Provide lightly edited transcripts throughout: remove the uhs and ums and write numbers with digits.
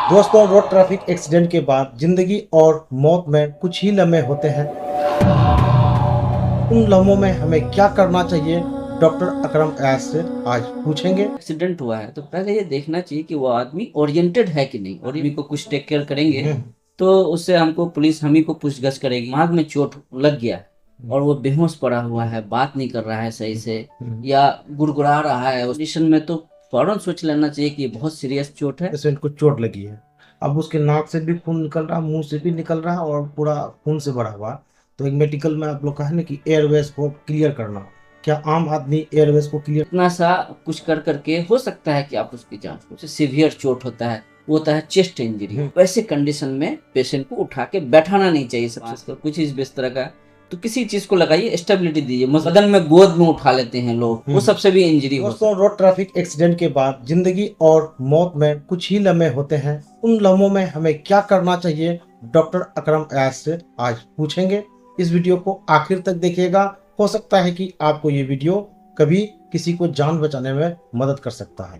दोस्तों, road traffic accident के बाद जिंदगी और मौत में कुछ ही लम्हे होते हैं। उन लम्हों में हमें क्या करना चाहिए, डॉक्टर अकरम अयाज से आज पूछेंगे। एक्सीडेंट हुआ है तो पहले ये देखना चाहिए कि वो आदमी ओरिएंटेड है कि नहीं। और आदमी को कुछ टेक केयर करेंगे तो उससे हमको पुलिस हम ही को पूछगछ करेगी। दिमाग में चोट लग गया और वो बेहोश पड़ा हुआ है, बात नहीं कर रहा है सही से या गुड़गुड़ा रहा है, उस कंडीशन में तो फौरन सोच लेना चाहिए कि ये बहुत सीरियस चोट है। पेशेंट को चोट लगी है, अब उसके नाक से भी खून निकल रहा, मुंह से भी निकल रहा और पूरा खून से भरा हुआ। तो एक मेडिकल में आप लोग कहा ना कि एयरवेज को क्लियर करना, क्या आम आदमी एयरवेज को क्लियर इतना सा कुछ कर करके हो सकता है कि आप उसकी जांच करो। सीवियर चोट होता है, वो होता है चेस्ट इंजरी। वैसे कंडीशन में पेशेंट को उठा के बैठाना नहीं चाहिए। सबसे कुछ इस तरह का तो किसी चीज को लगाइए, स्टेबिलिटी दीजिए। बदन में गोद में उठा लेते हैं लोग, वो सबसे भी इंजरी हो सकती है। दोस्तों, रोड ट्रैफिक एक्सीडेंट के बाद जिंदगी और मौत में कुछ ही लम्हे होते हैं। उन लम्हों में हमें क्या करना चाहिए, डॉक्टर अकरम अयाज से आज पूछेंगे। इस वीडियो को आखिर तक देखिएगा, हो सकता है कि आपको ये वीडियो कभी किसी को जान बचाने में मदद कर सकता है।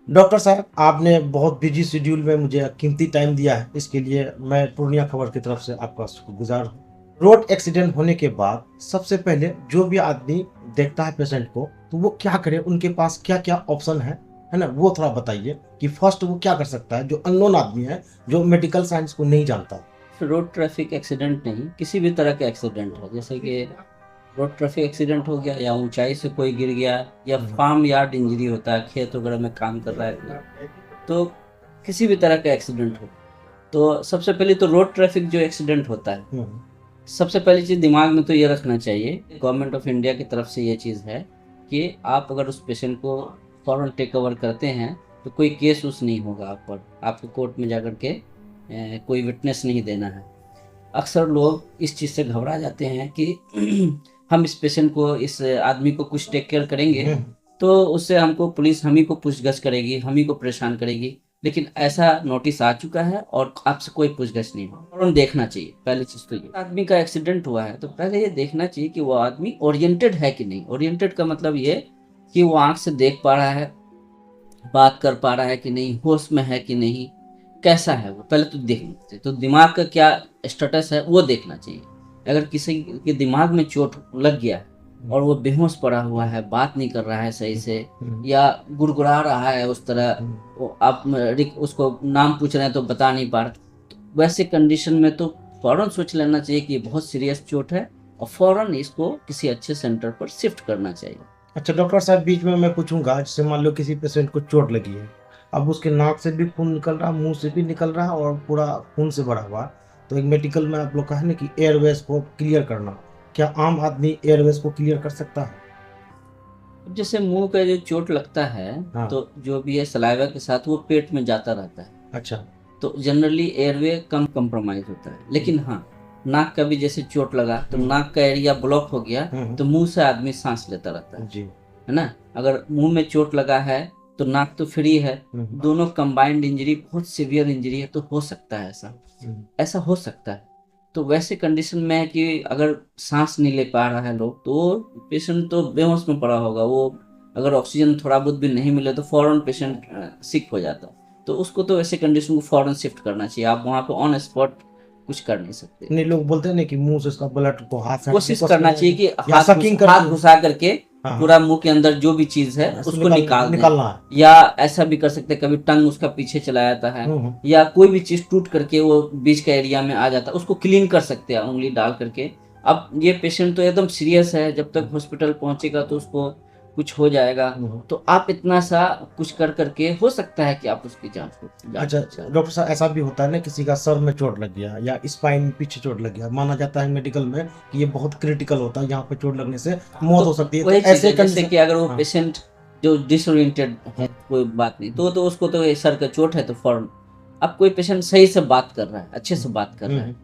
डॉक्टर साहब, आपने बहुत बिजी शेड्यूल में मुझे कीमती टाइम दिया है, इसके लिए मैं पूर्णिया खबर की तरफ से आपका शुक्रगुजार हूँ। रोड एक्सीडेंट होने के बाद सबसे पहले जो भी आदमी देखता है पेशेंट को, तो वो क्या करे, उनके पास क्या क्या ऑप्शन है ना, वो थोड़ा बताइए कि फर्स्ट वो क्या कर सकता है, जो अननोन आदमी है, जो मेडिकल साइंस को नहीं जानता। रोड ट्रैफिक एक्सीडेंट नहीं, किसी भी तरह का एक्सीडेंट है, जैसे कि रोड ट्रैफिक एक्सीडेंट हो गया या ऊंचाई से कोई गिर गया या फार्म यार्ड इंजरी होता है, खेत वगैरह में काम कर रहा है, तो किसी भी तरह का एक्सीडेंट हो तो सबसे पहले तो रोड ट्रैफिक जो एक्सीडेंट होता है, सबसे पहली चीज़ दिमाग में तो ये रखना चाहिए, गवर्नमेंट ऑफ इंडिया की तरफ से ये चीज़ है कि आप अगर उस पेशेंट को फौरन टेक ओवर करते हैं तो कोई केस उस नहीं होगा आप पर, आपको कोर्ट में जाकर के कोई विटनेस नहीं देना है। अक्सर लोग इस चीज़ से घबरा जाते हैं कि हम इस पेशेंट को, इस आदमी को कुछ टेक केयर करेंगे तो उससे हमको पुलिस हम ही को पूछगछ करेगी, हम ही को परेशान करेगी। लेकिन ऐसा नोटिस आ चुका है और आपसे कोई पूछगछ नहीं हो। और देखना चाहिए पहली चीज़ तो ये, आदमी का एक्सीडेंट हुआ है तो पहले ये देखना चाहिए कि वो आदमी ओरिएंटेड है कि नहीं। ओरिएंटेड का मतलब ये कि वो आँख से देख पा रहा है, बात कर पा रहा है कि नहीं, होश में है कि नहीं, कैसा है वो पहले तो देखना चाहिए। तो दिमाग का क्या स्टेटस है वो देखना चाहिए। अगर किसी के दिमाग में चोट लग गया और वो बेहोश पड़ा हुआ है, बात नहीं कर रहा है सही से या गुड़गुड़ा रहा है उस तरह, आप उसको नाम पूछ रहे हैं तो बता नहीं पा रहा, तो वैसे कंडीशन में तो फौरन सोच लेना चाहिए कि ये बहुत सीरियस चोट है और फौरन इसको किसी अच्छे सेंटर पर शिफ्ट करना चाहिए। अच्छा डॉक्टर साहब, बीच में मैं पूछूंगा, जैसे मान लो किसी पेशेंट को चोट लगी है, अब उसके नाक से भी खून निकल रहा, मुंह से भी निकल रहा और पूरा खून से भरा हुआ। तो एक मेडिकल में आप लोग कहा ना कि एयरवेज को क्लियर करना, क्या आम आदमी एयरवेज को क्लियर कर सकता है? जैसे मुंह का जो चोट लगता है, हाँ। तो जो भी है सलाइवा के साथ वो पेट में जाता रहता है, अच्छा। तो जनरली एयरवे कम कंप्रोमाइज होता है। लेकिन हाँ, नाक का भी जैसे चोट लगा तो नाक का एरिया ब्लॉक हो गया तो मुंह से आदमी सांस लेता रहता है, जी। है ना। अगर मुंह में चोट लगा है तो नाक तो फ्री है, दोनों कंबाइंड इंजरी बहुत सीवियर इंजरी है, तो हो सकता है ऐसा, ऐसा हो सकता है। तो वैसे कंडीशन में है कि अगर सांस नहीं ले पा रहा है लोग, तो पेशेंट तो बेहोश में पड़ा होगा। वो अगर ऑक्सीजन थोड़ा बहुत भी नहीं मिले तो फौरन पेशेंट सिक हो जाता है। तो उसको तो ऐसे कंडीशन को फौरन शिफ्ट करना चाहिए, आप वहाँ पे ऑन स्पॉट कुछ कर नहीं सकते। नहीं, लोग बोलते हैं ना कि मुंह से उसका ब्लड को हाथ से कोशिश करना चाहिए कि या सकिंग करके हाथ घुसा करके हाँ, पूरा मुंह के अंदर जो भी चीज है उसको निकाल दें। निकालना है। या ऐसा भी कर सकते हैं, कभी टंग उसका पीछे चला जाता है या कोई भी चीज टूट करके वो बीच का एरिया में आ जाता है, उसको क्लीन कर सकते हैं उंगली डाल करके। अब ये पेशेंट तो एकदम सीरियस है, जब तक हॉस्पिटल पहुंचेगा तो उसको कुछ हो जाएगा, तो आप इतना सा कुछ कर करके हो सकता है कि आप उसकी जांच को। अच्छा डॉक्टर साहब, ऐसा भी होता है ना, किसी का सर में चोट लग गया या स्पाइन पीछे चोट लग गया, माना जाता है मेडिकल में कि ये बहुत क्रिटिकल होता है, यहाँ पे चोट लगने से मौत हो सकती है। वही तो ऐसे जैसे कि अगर वो पेशेंट जो डिसोरिएंटेड है, कोई बात नहीं, तो उसको तो सर का चोट है तो फौरन, अब कोई पेशेंट सही से बात कर रहा है, अच्छे से बात कर रहा है,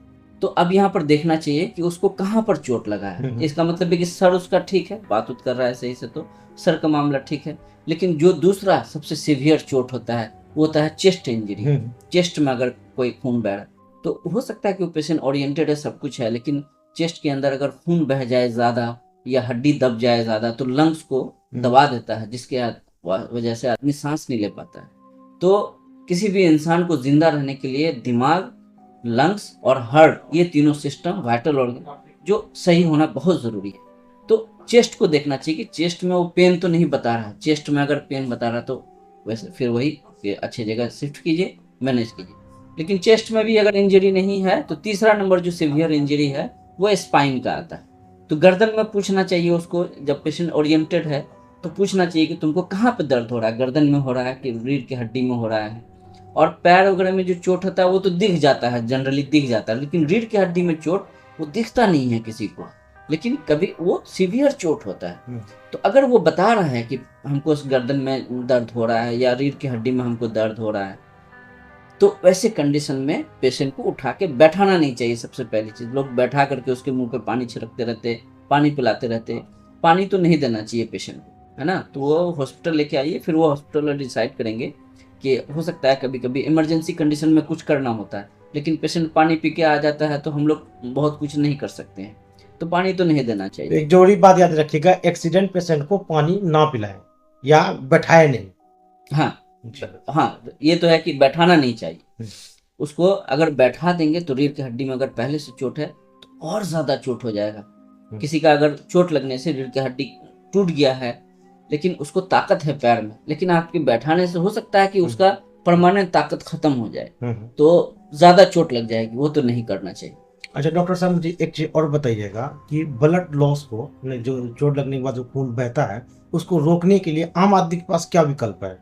तो अब यहाँ पर देखना चाहिए कि उसको कहाँ पर चोट लगा है। इसका मतलब है कि सर उसका ठीक है, बात उत कर रहा है सही से, तो सर का मामला ठीक है। लेकिन जो दूसरा सबसे सीवियर चोट होता है वो होता है चेस्ट इंजरी। चेस्ट में अगर कोई खून बह रहा है तो हो सकता है कि वो पेशेंट ओरिएंटेड है, सब कुछ है, लेकिन चेस्ट के अंदर अगर खून बह जाए ज़्यादा या हड्डी दब जाए ज़्यादा तो लंग्स को दबा देता है, जिसके वजह से आदमी सांस नहीं ले पाता है। तो किसी भी इंसान को जिंदा रहने के लिए दिमाग, लंग्स और हार्ट, ये तीनों सिस्टम, वाइटल ऑर्गन जो सही होना बहुत ज़रूरी है। तो चेस्ट को देखना चाहिए कि चेस्ट में वो पेन तो नहीं बता रहा है। चेस्ट में अगर पेन बता रहा तो वैसे फिर वही कि अच्छी जगह शिफ्ट कीजिए, मैनेज कीजिए। लेकिन चेस्ट में भी अगर इंजरी नहीं है तो तीसरा नंबर जो सीवियर इंजरी है वो स्पाइन का आता है। तो गर्दन में पूछना चाहिए उसको, जब पेशेंट ओरिएंटेड है तो पूछना चाहिए कि तुमको कहाँ पे दर्द हो रहा है, गर्दन में हो रहा है कि रीढ़ की हड्डी में हो रहा है। और पैर वगैरह में जो चोट होता है वो तो दिख जाता है, जनरली दिख जाता है, लेकिन रीढ़ की हड्डी में चोट वो दिखता नहीं है किसी को, लेकिन कभी वो सीवियर चोट होता है। तो अगर वो बता रहा है कि हमको उस गर्दन में दर्द हो रहा है या रीढ़ की हड्डी में हमको दर्द हो रहा है, तो वैसे कंडीशन में पेशेंट को उठा के बैठाना नहीं चाहिए। सबसे पहली चीज़, लोग बैठा करके उसके मुंह पे पानी छिड़कते रहते, पानी पिलाते रहते। पानी तो नहीं देना चाहिए पेशेंट को, है ना। तो वो हॉस्पिटल लेके आइए, फिर वो हॉस्पिटल वाले डिसाइड करेंगे कि हो सकता है कभी कभी इमरजेंसी कंडीशन में कुछ करना होता है, लेकिन पेशेंट पानी पी के आ जाता है तो हम लोग बहुत कुछ नहीं कर सकते हैं, तो पानी तो नहीं देना चाहिए। एक जरूरी बात याद रखिएगा, एक्सीडेंट पेशेंट को पानी ना पिलाएं या बैठाए नहीं। हाँ हाँ, ये तो है कि बैठाना नहीं चाहिए उसको। अगर बैठा देंगे तो रीढ़ की हड्डी में अगर पहले से चोट है तो और ज्यादा चोट हो जाएगा। किसी का अगर चोट लगने से रीढ़ की हड्डी टूट गया है लेकिन उसको ताकत है पैर में, लेकिन आपके बैठाने से हो सकता है कि उसका परमानेंट ताकत खत्म हो जाए, तो ज्यादा चोट लग जाएगी, वो तो नहीं करना चाहिए। अच्छा डॉक्टर साहब, मुझे एक चीज और बताइएगा कि ब्लड लॉस को, जो चोट लगने के बाद जो खून बहता है, उसको रोकने के लिए आम आदमी के पास क्या विकल्प है?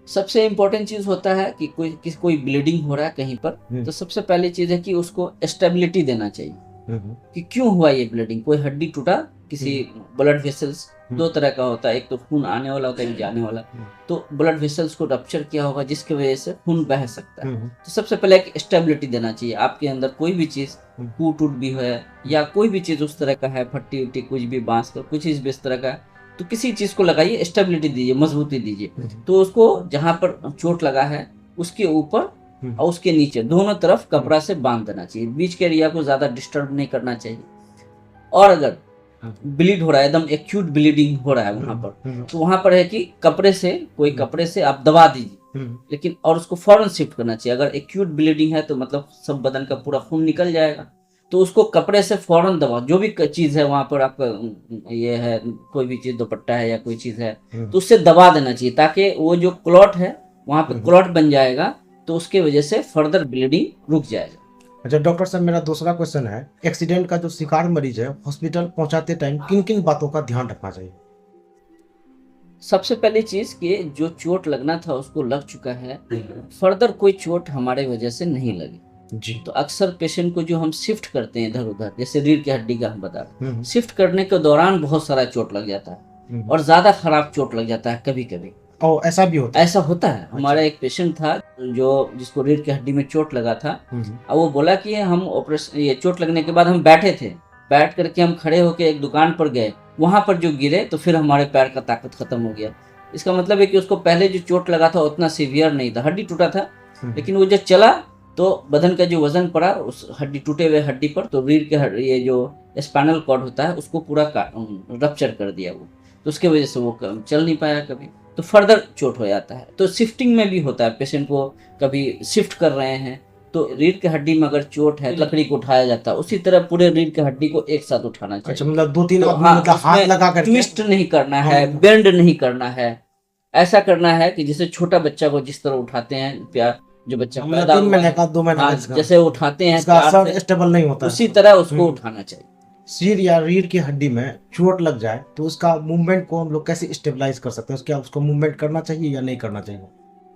सबसे इम्पोर्टेंट चीज होता है कि कोई ब्लीडिंग हो रहा है कहीं पर, तो सबसे पहली चीज है कि उसको स्टेबिलिटी देना चाहिए कि क्यों हुआ ये ब्लीडिंग। कोई हड्डी टूटा, किसी ब्लड वेसल्स दो तरह का होता है, एक तो खून आने वाला होता है, एक जाने वाला। तो ब्लड वेसल्स को रप्चर किया होगा जिसकी वजह से खून बह सकता है। तो सबसे पहले एक स्टेबिलिटी देना चाहिए। आपके अंदर कोई भी चीज टूट भी है या कोई भी चीज उस तरह का है, फट्टी उट्टी कुछ भी, बांस का कुछ चीज भी इस तरह का है, तो किसी चीज को लगाइए, स्टेबिलिटी दीजिए, मजबूती दीजिए। तो उसको जहां पर चोट लगा है उसके ऊपर और उसके नीचे दोनों तरफ कपड़ा से बांध देना चाहिए। बीच के एरिया को ज्यादा डिस्टर्ब नहीं करना चाहिए। और अगर ब्लीड हो रहा है, एकदम एक्यूट ब्लीडिंग हो रहा है वहां पर, तो वहां पर है कि कपड़े से, कोई कपड़े से आप दबा दीजिए, लेकिन और उसको फौरन शिफ्ट करना चाहिए। अगर एक्यूट ब्लीडिंग है तो मतलब सब बदन का पूरा खून निकल जाएगा, तो उसको कपड़े से फौरन दबाओ। जो भी चीज है वहां पर आपका ये है, कोई भी चीज, दुपट्टा है या कोई चीज है, तो उससे दबा देना चाहिए, ताकि वो जो क्लॉट है वहां पर क्लॉट बन जाएगा, तो उसके वजह से फर्दर ब्लीडिंग रुक जाएगा। अच्छा डॉक्टर साहब, मेरा दूसरा क्वेश्चन है, एक्सीडेंट का जो शिकार मरीज है, हॉस्पिटल पहुंचाते टाइम किन किन बातों का ध्यान रखना चाहिए? सबसे पहली चीज कि जो चोट लगना था उसको लग चुका है, फर्दर कोई चोट हमारे वजह से नहीं लगी जी। तो अक्सर पेशेंट को जो हम शिफ्ट करते हैं इधर उधर, जैसे रीढ़ की हड्डी का हम बता रहे, शिफ्ट करने के दौरान बहुत सारा चोट लग जाता है और ज्यादा खराब चोट लग जाता है कभी कभी। ऐसा भी होता है? ऐसा होता है। हमारा एक पेशेंट था जिसको रीढ़ की हड्डी में चोट लगा था, और वो बोला कि हम ऑपरेशन, ये चोट लगने के बाद हम बैठे थे, बैठ करके हम खड़े होके एक दुकान पर गए, वहां पर जो गिरे तो फिर हमारे पैर का ताकत खत्म हो गया। इसका मतलब है कि उसको पहले जो चोट लगा था उतना सीवियर नहीं था, हड्डी टूटा था, लेकिन वो जब चला तो बदन का जो वजन पड़ा उस हड्डी, टूटे हुए हड्डी पर, तो रीढ़ के ये जो स्पाइनल कॉर्ड होता है उसको पूरा रप्चर कर दिया वो, तो उसके वजह से वो चल नहीं पाया कभी, तो फर्दर चोट हो जाता है। तो शिफ्टिंग में भी होता है, पेशेंट को कभी शिफ्ट कर रहे हैं तो रीढ़ की हड्डी में अगर चोट है लकड़ी को उठाया जाता है, उसी तरह पूरे रीढ़ की हड्डी को एक साथ उठाना चाहिए। अच्छा, मतलब दो तीन तो आदमी मतलब हाथ लगा कर ट्विस्ट नहीं करना है, बेंड नहीं करना है, ऐसा करना है कि जैसे छोटा बच्चा को जिस तरह उठाते हैं, प्यार जो बच्चा पैदा 3 महीने का 2 महीने का जैसे उठाते हैं स्टेबल नहीं होता, उसी तरह उसको उठाना चाहिए। सिर या रीढ़ की हड्डी में चोट लग जाए तो उसका मूवमेंट को हम लोग कैसे स्टेबलाइज कर सकते हैं? क्या उसको मूवमेंट करना चाहिए या नहीं करना चाहिए?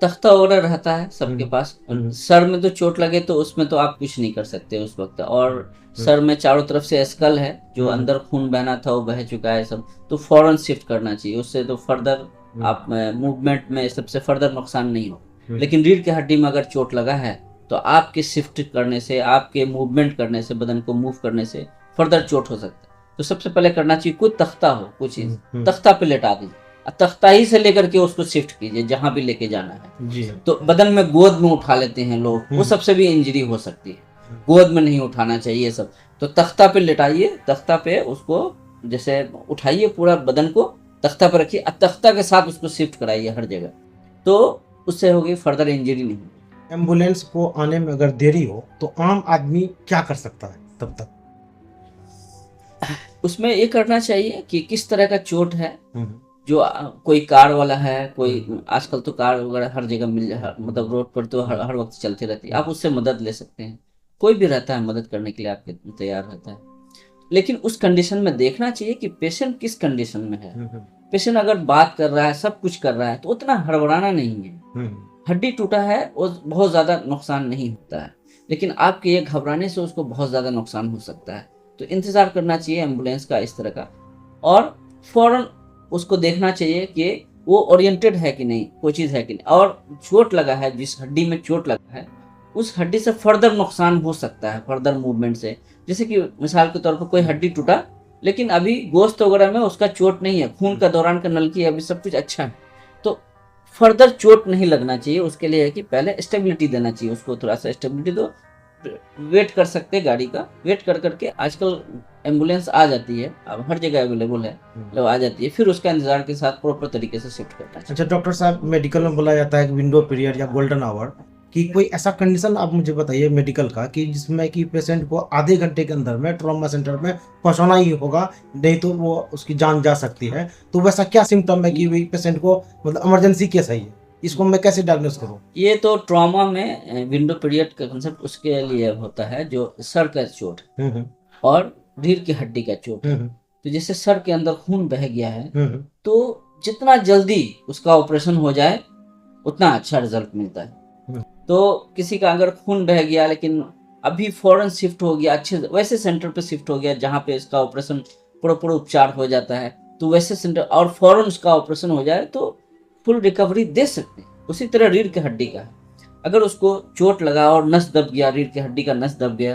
तख्ता वगैरह रहता है सबके पास। सर में तो चोट लगे तो उसमें तो आप कुछ नहीं कर सकते उस वक्त, और सर में चारों तरफ से स्कल है, जो अंदर खून बहना था वो बह चुका है सब, तो फौरन शिफ्ट करना चाहिए, उससे तो फर्दर आप मूवमेंट में सबसे फर्दर नुकसान नहीं हो। लेकिन रीढ़ की हड्डी में अगर चोट लगा है तो आपके शिफ्ट करने से, आपके मूवमेंट करने से, बदन को मूव करने से फर्दर चोट हो सकता है। तो सबसे पहले करना चाहिए, कोई तख्ता हो, कुछ चीज तख्ता पे लेटा दीजिए, तख्ता ही से लेकर के उसको शिफ्ट कीजिए जहां भी लेके जाना है जी। तो बदन में गोद में उठा लेते हैं लोग, वो सबसे भी इंजरी हो सकती है, गोद में नहीं उठाना चाहिए सब। तो तख्ता पे लेटाइए, तख्ता पे उसको जैसे उठाइए, पूरा बदन को तख्ता पर रखिए, तख्ता के साथ उसको शिफ्ट कराइए हर जगह, तो उससे होगी फर्दर इंजरी नहीं होगी। एम्बुलेंस को आने में अगर देरी हो तो आम आदमी क्या कर सकता है तब तक? उसमें ये करना चाहिए कि किस तरह का चोट है, हम्म, जो कोई कार वाला है, कोई आजकल तो कार वगैरह हर जगह मतलब रोड पर तो हर वक्त चलती रहती है, आप उससे मदद ले सकते हैं। कोई भी रहता है मदद करने के लिए आपके तैयार रहता है, लेकिन उस कंडीशन में देखना चाहिए कि पेशेंट किस कंडीशन में है। पेशेंट अगर बात कर रहा है, सब कुछ कर रहा है, तो उतना हड़बड़ाना नहीं है। हड्डी टूटा है वो बहुत ज़्यादा नुकसान नहीं होता है, लेकिन आपके ये घबराने से उसको बहुत ज़्यादा नुकसान हो सकता है। तो इंतज़ार करना चाहिए एम्बुलेंस का इस तरह का, और फ़ौरन उसको देखना चाहिए कि वो ओरिएंटेड है कि नहीं, कोई चीज़ है कि नहीं, और चोट लगा है, जिस हड्डी में चोट लगा है उस हड्डी से फर्दर नुकसान हो सकता है, फर्दर मूवमेंट से। जैसे कि मिसाल के तौर पर कोई हड्डी टूटा, लेकिन अभी गोश्त वगैरह में उसका चोट नहीं है, खून का दौरान का नलकी है, अभी सब कुछ अच्छा है, तो फर्दर चोट नहीं लगना चाहिए। उसके लिए है कि पहले स्टेबिलिटी देना चाहिए उसको, थोड़ा सा स्टेबिलिटी दो, वेट कर सकते हैं गाड़ी का, वेट कर करके आजकल एम्बुलेंस आ जाती है, अब हर जगह अवेलेबल है, मतलब आ जाती है, फिर उसका इंतजार के साथ प्रॉपर तरीके से शिफ्ट करना चाहिए। अच्छा डॉक्टर साहब, मेडिकल में बोला जाता है कि विंडो पीरियड या गोल्डन आवर, कि कोई ऐसा कंडीशन आप मुझे बताइए मेडिकल का कि जिसमें कि पेशेंट को आधे घंटे के अंदर में ट्रॉमा सेंटर में पहुंचाना ही होगा, नहीं तो वो उसकी जान जा सकती है। तो वैसा क्या सिम्टम है कि वही पेशेंट को मतलब इमरजेंसी केस है ये, इसको मैं कैसे डायग्नोस करूँ? ये तो ट्रॉमा में विंडो पीरियड का कंसेप्ट उसके लिए होता है जो सर का चोट और रीढ़ की हड्डी का चोट है। तो जैसे सर के अंदर खून बह गया है, तो जितना जल्दी उसका ऑपरेशन हो जाए उतना अच्छा रिजल्ट मिलता है। तो किसी का अगर खून बह गया लेकिन अभी फौरन शिफ्ट हो गया, अच्छे वैसे सेंटर पे शिफ्ट हो गया जहाँ पे इसका ऑपरेशन प्रॉपर उपचार हो जाता है, तो वैसे सेंटर और फौरन उसका ऑपरेशन हो जाए तो फुल रिकवरी दे सकते हैं। उसी तरह रीढ़ की हड्डी का है, अगर उसको चोट लगा और नस दब गया, रीढ़ की हड्डी का नस दब गया,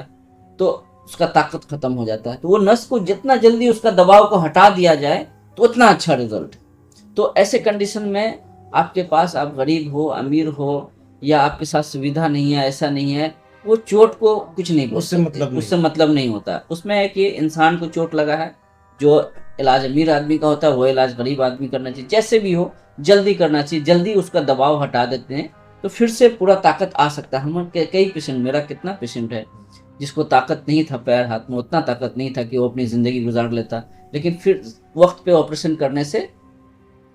तो उसका ताकत खत्म हो जाता है। तो वो नस को जितना जल्दी उसका दबाव को हटा दिया जाए तो उतना अच्छा रिजल्ट है। तो ऐसे कंडीशन में आपके पास, आप गरीब हो, अमीर हो, या आपके साथ सुविधा नहीं है, ऐसा नहीं है, वो चोट को कुछ नहीं बोल उससे सकते, मतलब नहीं। उससे मतलब नहीं होता। उसमें है कि इंसान को चोट लगा है, जो इलाज अमीर आदमी का होता है वो इलाज गरीब आदमी करना चाहिए, जैसे भी हो जल्दी करना चाहिए। जल्दी उसका दबाव हटा देते हैं तो फिर से पूरा ताकत आ सकता है। हम कई पेशेंट, मेरा कितना पेशेंट है जिसको ताकत नहीं था पैर हाथ में, उतना ताकत नहीं था कि वो अपनी ज़िंदगी गुजार लेता, लेकिन फिर वक्त पे ऑपरेशन करने से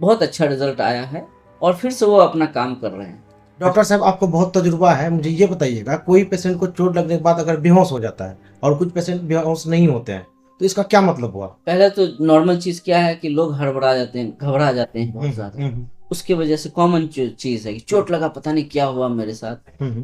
बहुत अच्छा रिजल्ट आया है और फिर से वो अपना काम कर रहे हैं। डॉक्टर साहब, आपको बहुत तजुर्बा है, मुझे ये बताइएगा, कोई पेशेंट को चोट लगने के बाद अगर बेहोश हो जाता है और कुछ पेशेंट बेहोश नहीं होते हैं, तो इसका क्या मतलब हुआ? पहले तो नॉर्मल चीज़ क्या है कि लोग हड़बड़ा जाते हैं, घबरा जाते हैं बहुत ज़्यादा। उसकी वजह से कॉमन चीज़ है कि चोट लगा, पता नहीं क्या हुआ मेरे साथ,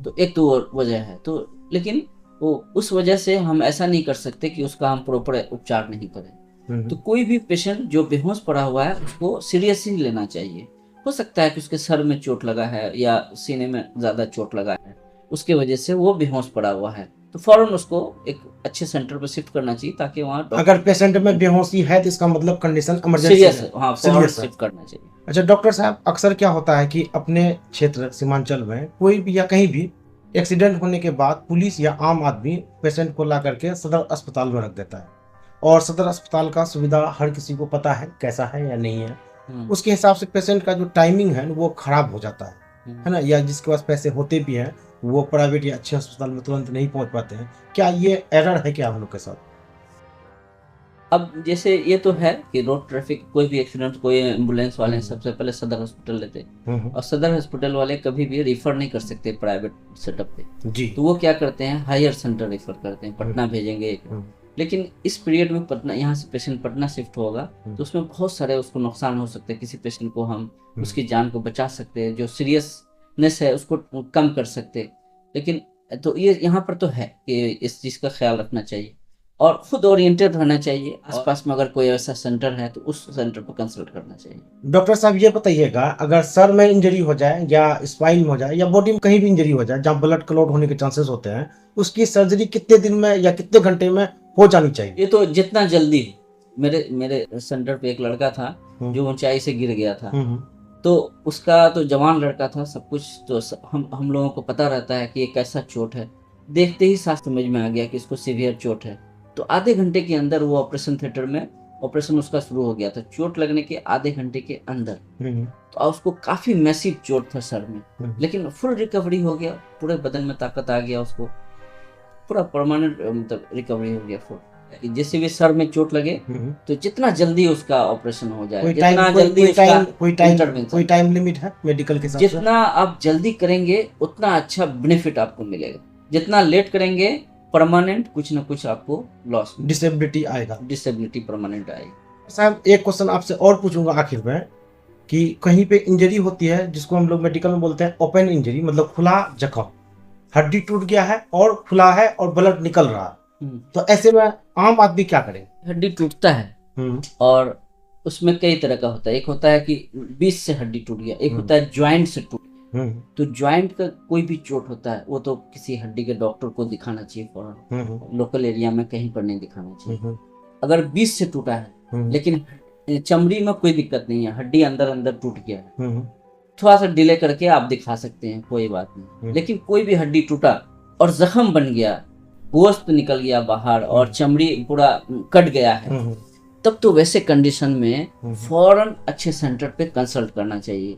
तो एक तो वो वजह है। तो लेकिन वो उस वजह से हम ऐसा नहीं कर सकते कि उसका हम प्रॉपर उपचार नहीं करें। तो कोई भी पेशेंट जो बेहोश पड़ा हुआ है उसको सीरियसली लेना चाहिए। हो सकता है कि उसके सर में चोट लगा है या सीने में ज़्यादा चोट लगा है, उसके वजह से वो बेहोश पड़ा हुआ है, तो फौरन उसको एक अच्छे सेंटर पर शिफ्ट करना चाहिए ताकि वहाँ अगर पेशेंट में बेहोशी है तो इसका मतलब कंडीशन इमरजेंसी सीरियस है, है। हाँ फौरन सीरियस है। शिफ्ट करना चाहिए। अच्छा डॉक्टर साहब, अक्सर क्या होता है कि अपने क्षेत्र सीमांचल में कोई भी या कहीं भी एक्सीडेंट होने के बाद पुलिस या आम आदमी पेशेंट को ला करके सदर अस्पताल में रख देता है, और सदर अस्पताल का सुविधा हर किसी को पता है कैसा है या नहीं है। उसके हिसाब से पेशेंट का जो टाइमिंग है वो खराब हो जाता है ना, या जिसके पास पैसे होते भी हैं वो प्राइवेट या अच्छे अस्पताल में तुरंत नहीं पहुंच पाते हैं। क्या ये एरर है क्या हम लोग के साथ? अब जैसे ये तो है कि रोड ट्रैफिक, कोई भी एक्सीडेंट, कोई एम्बुलेंस वाले सबसे पहले सदर हॉस्पिटल लेते हैं, और सदर हॉस्पिटल वाले कभी भी रिफर नहीं कर सकते प्राइवेट सेटअप पे जी। तो वो क्या करते हैं, हायर सेंटर रेफर करते हैं, पटना भेजेंगे। लेकिन इस पीरियड में पटना, यहाँ से पेशेंट पटना शिफ्ट होगा तो उसमें बहुत सारे उसको नुकसान हो सकते हैं। किसी पेशेंट को हम उसकी जान को बचा सकते हैं, जो सीरियसनेस है उसको कम कर सकते हैं। लेकिन तो ये यहाँ पर तो है कि इस चीज़ का ख्याल रखना चाहिए और खुद ओरिएंटेड रहना चाहिए। आसपास में अगर कोई ऐसा सेंटर है तो उस सेंटर पर कंसल्ट करना चाहिए। डॉक्टर साहब ये बताइएगा, अगर सर में इंजरी हो जाए या स्पाइन में हो जाए या बॉडी में कहीं भी इंजरी हो जाए जहाँ ब्लड क्लॉट होने के चांसेस होते हैं, उसकी सर्जरी कितने दिन में या कितने घंटे में हो जानी चाहिए? ये तो जितना जल्दी। मेरे सेंटर पे एक लड़का था जो ऊंचाई से गिर गया था, तो उसका तो जवान लड़का था, सब कुछ तो हम लोगों को पता रहता है कि ये कैसा चोट है। देखते ही साफ समझ में आ गया कि इसको सीवियर चोट है, तो आधे घंटे के अंदर वो ऑपरेशन थिएटर में ऑपरेशन उसका शुरू हो गया था चोट लगने के आधे घंटे के अंदर। हम्म, तो उसको काफी मैसिव चोट था सर में, लेकिन फुल रिकवरी हो गया, पूरे बदन में ताकत आ गया, उसको पूरा परमानेंट मतलब रिकवरी हो गया फुल। जैसे भी सर में चोट लगे तो जितना जल्दी उसका ऑपरेशन हो जाए, जितना जल्दी उसका इंटरवेंशन, कोई टाइम लिमिट है मेडिकल के हिसाब से? जितना आप जल्दी करेंगे उतना अच्छा बेनिफिट आपको मिलेगा। जितना लेट करेंगे परमानेंट कुछ ना कुछ आपको लॉस, डिसेबिलिटी आएगा, डिसेबिलिटी परमानेंट आएगी। साहब एक क्वेश्चन आपसे और पूछूंगा आखिर में कि कहीं पे इंजरी होती है जिसको हम लोग मेडिकल में बोलते हैं ओपन इंजरी, मतलब खुला जख्म, हड्डी टूट गया है और खुला है और ब्लड निकल रहा है, तो ऐसे में आम आदमी क्या करे? हड्डी टूटता है और उसमें कई तरह का होता है। एक होता है कि बीच से हड्डी टूट गया, एक होता है ज्वाइंट से टूट। तो ज्वाइंट का कोई भी चोट होता है वो तो किसी हड्डी के डॉक्टर को दिखाना चाहिए फौरन, लोकल एरिया में कहीं पर नहीं दिखाना चाहिए। अगर बीच से टूटा है लेकिन चमड़ी में कोई दिक्कत नहीं है, हड्डी अंदर अंदर टूट गया है, थोड़ा सा डिले करके आप दिखा सकते हैं, कोई बात नहीं। लेकिन कोई भी हड्डी टूटा और जख्म बन गया, गोश्त निकल गया बाहर और चमड़ी पूरा कट गया है, तब तो वैसे कंडीशन में फौरन अच्छे सेंटर पे कंसल्ट करना चाहिए।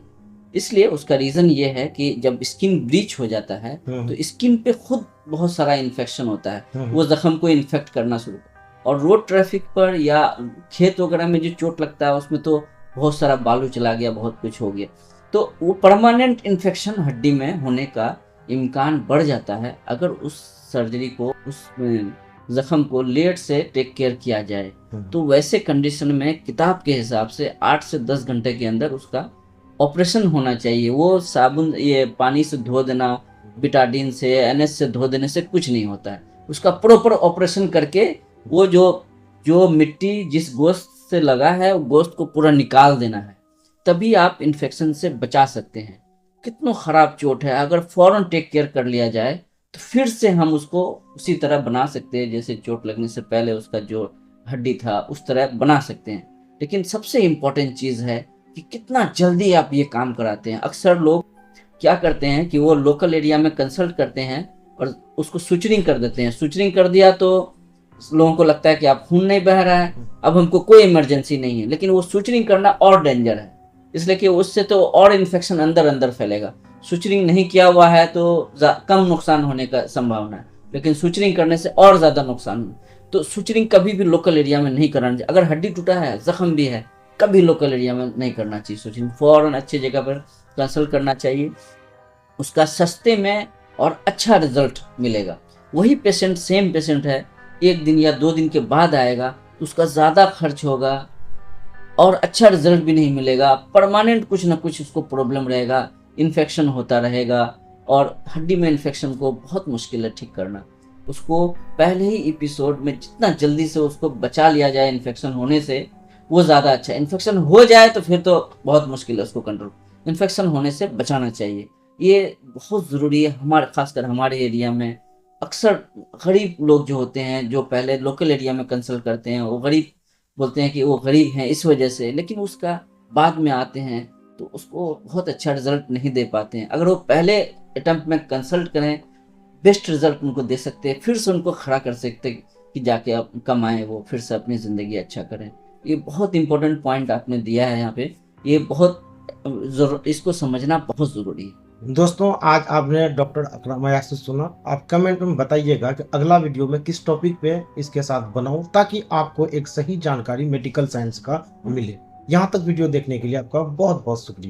इसलिए उसका रीजन ये है कि जब स्किन ब्रीच हो जाता है तो स्किन पे खुद बहुत सारा इन्फेक्शन होता है, वो जख्म को इन्फेक्ट करना शुरू। और रोड ट्रैफिक पर या खेत वगैरह में जो चोट लगता है उसमें तो बहुत सारा बालू चला गया, बहुत कुछ हो गया, तो वो परमानेंट इन्फेक्शन हड्डी में होने का इम्कान बढ़ जाता है अगर उस सर्जरी को, उस जख्म को लेट से टेक केयर किया जाए। तो वैसे कंडीशन में किताब के हिसाब से 8 से 10 घंटे के अंदर उसका ऑपरेशन होना चाहिए। वो साबुन ये पानी से धो देना, बिटाडीन से, NS से धो देने से कुछ नहीं होता है। उसका प्रॉपर ऑपरेशन करके वो जो मिट्टी जिस गोश्त से लगा है वो गोश्त को पूरा निकाल देना है, तभी आप इन्फेक्शन से बचा सकते हैं। कितना खराब चोट है, अगर फौरन टेक केयर कर लिया जाए तो फिर से हम उसको उसी तरह बना सकते हैं जैसे चोट लगने से पहले उसका जो हड्डी था उस तरह बना सकते हैं। लेकिन सबसे इम्पोर्टेंट चीज़ है कि कितना जल्दी आप ये काम कराते हैं। अक्सर लोग क्या करते हैं कि वो लोकल एरिया में कंसल्ट करते हैं और उसको सुचरिंग कर देते हैं। सुचरिंग कर दिया तो लोगों को लगता है कि आप खून नहीं बह रहा है, अब हमको कोई इमरजेंसी नहीं है, लेकिन वो सुचरिंग करना और डेंजर है, इसलिए कि उससे तो और इन्फेक्शन अंदर अंदर फैलेगा। सुचरिंग नहीं किया हुआ है तो कम नुकसान होने का संभावना है, लेकिन सुचरिंग करने से और ज़्यादा नुकसान है। तो सुचरिंग कभी भी लोकल एरिया में नहीं कराना चाहिए। अगर हड्डी टूटा है, जख्म भी है, कभी लोकल एरिया में नहीं करना चाहिए सुचरिंग। फौरन अच्छी जगह पर कंसल्ट करना चाहिए, उसका सस्ते में और अच्छा रिजल्ट मिलेगा। वही पेशेंट, सेम पेशेंट है, 1 दिन या 2 दिन के बाद आएगा तो उसका ज़्यादा खर्च होगा और अच्छा रिजल्ट भी नहीं मिलेगा। परमानेंट कुछ ना कुछ उसको प्रॉब्लम रहेगा, इन्फेक्शन होता रहेगा और हड्डी में इन्फेक्शन को बहुत मुश्किल है ठीक करना। उसको पहले ही एपिसोड में जितना जल्दी से उसको बचा लिया जाए इन्फेक्शन होने से वो ज़्यादा अच्छा है। इन्फेक्शन हो जाए तो फिर तो बहुत मुश्किल है उसको कंट्रोल। इन्फेक्शन होने से बचाना चाहिए, ये बहुत ज़रूरी है। हमारे खासकर हमारे एरिया में अक्सर गरीब लोग जो होते हैं, जो पहले लोकल एरिया में कंसल्ट करते हैं, वो गरीब बोलते हैं कि वो गरीब हैं इस वजह से, लेकिन उसका बाद में आते हैं तो उसको बहुत अच्छा रिजल्ट नहीं दे पाते हैं। अगर वो पहले अटेम्प्ट में कंसल्ट करें, बेस्ट रिजल्ट उनको दे सकते हैं, फिर से उनको खड़ा कर सकते कि जाके आप कमाएं, वो फिर से अपनी ज़िंदगी अच्छा करें। ये बहुत इंपॉर्टेंट पॉइंट आपने दिया है यहाँ पे, ये बहुत इसको समझना बहुत ज़रूरी है। दोस्तों, आज आपने डॉक्टर अकरम अयाज से सुना। आप कमेंट में बताइएगा कि अगला वीडियो में किस टॉपिक पे इसके साथ बनाऊं, ताकि आपको एक सही जानकारी मेडिकल साइंस का मिले। यहाँ तक वीडियो देखने के लिए आपका बहुत बहुत शुक्रिया।